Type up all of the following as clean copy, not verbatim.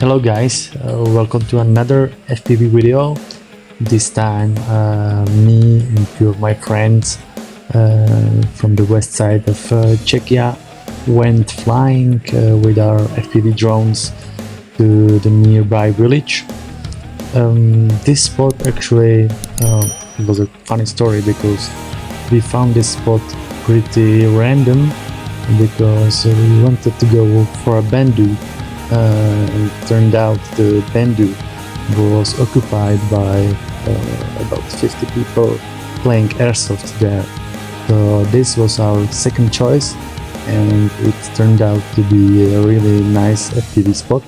Hello guys, welcome to another FPV video. This time me and two of my friends from the west side of Czechia went flying with our FPV drones to the nearby village. This spot actually was a funny story because we found this spot pretty random because we wanted to go for a bandu. It turned out the bandu was occupied by about 50 people playing airsoft there. So this was our second choice, and it turned out to be a really nice FPV spot.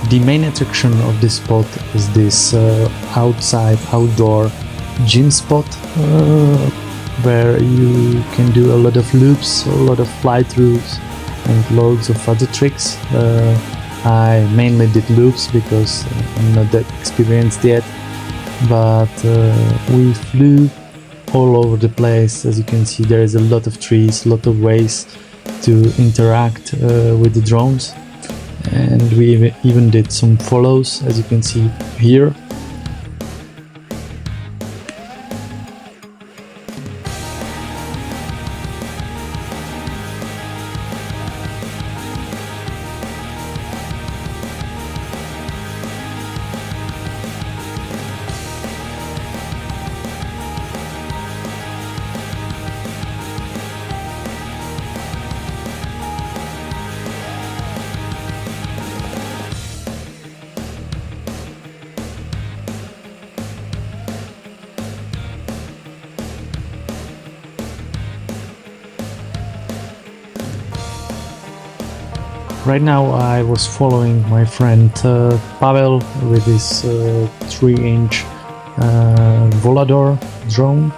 The main attraction of this spot is this outdoor gym spot where you can do a lot of loops, a lot of fly-throughs and loads of other tricks. I mainly did loops because I'm not that experienced yet, but we flew all over the place. As you can see, there is a lot of trees, a lot of ways to interact with the drones. And we even did some follows, as you can see here. Right now I was following my friend Pavel with his 3-inch Volador drone.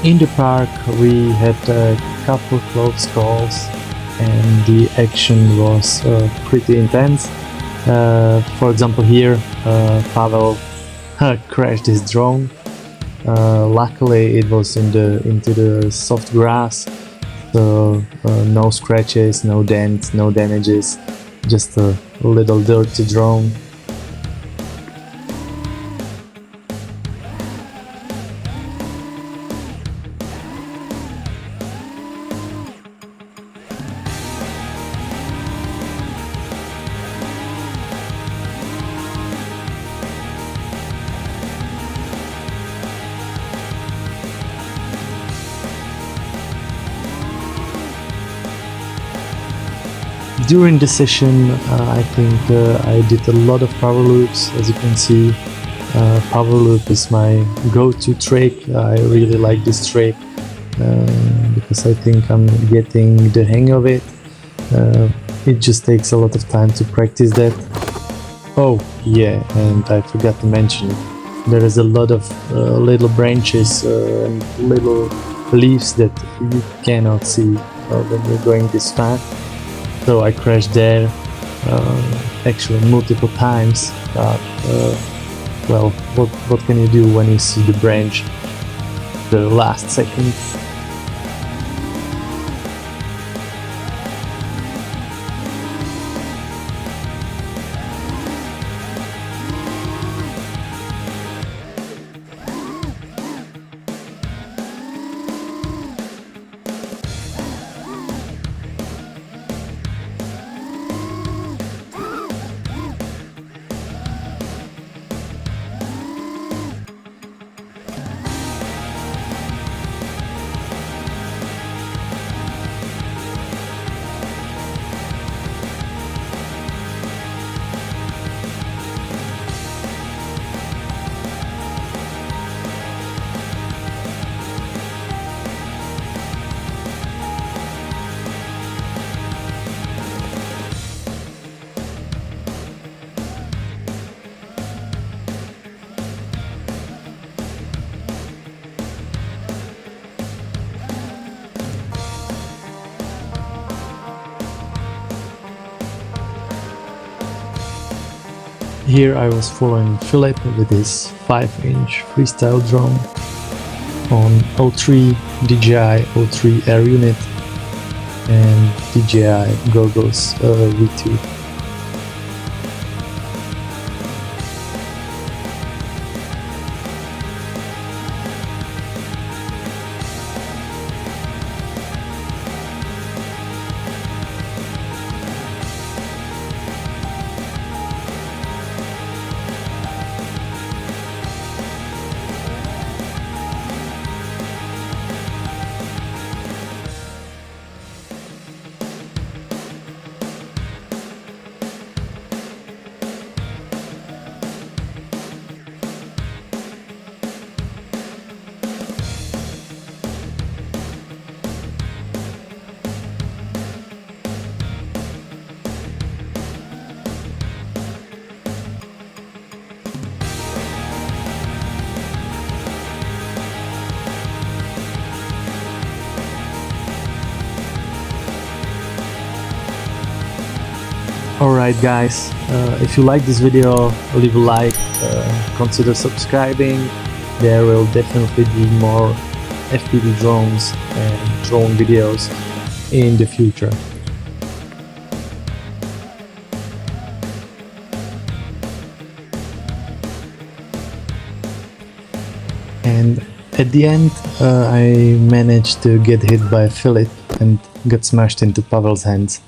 In the park we had a couple close calls and the action was pretty intense. For example, here Pavel crashed his drone. Luckily it was into the soft grass, so no scratches, no dents, no damages, just a little dirty drone. During the session, I think I did a lot of power loops. As you can see, power loop is my go-to trick. I really like this trick because I think I'm getting the hang of it. It just takes a lot of time to practice that. Oh yeah, and I forgot to mention, there is a lot of little branches and little leaves that you cannot see when you're going this fast. So I crashed there actually multiple times, but well, what can you do when you see the branch the last second? Here I was following Philip with his 5-inch Freestyle drone on O3 DJI O3 Air Unit and DJI goggles V2. Alright guys, if you like this video, leave a like, consider subscribing. There will definitely be more FPV drones and drone videos in the future. And at the end I managed to get hit by Philip and got smashed into Pavel's hands.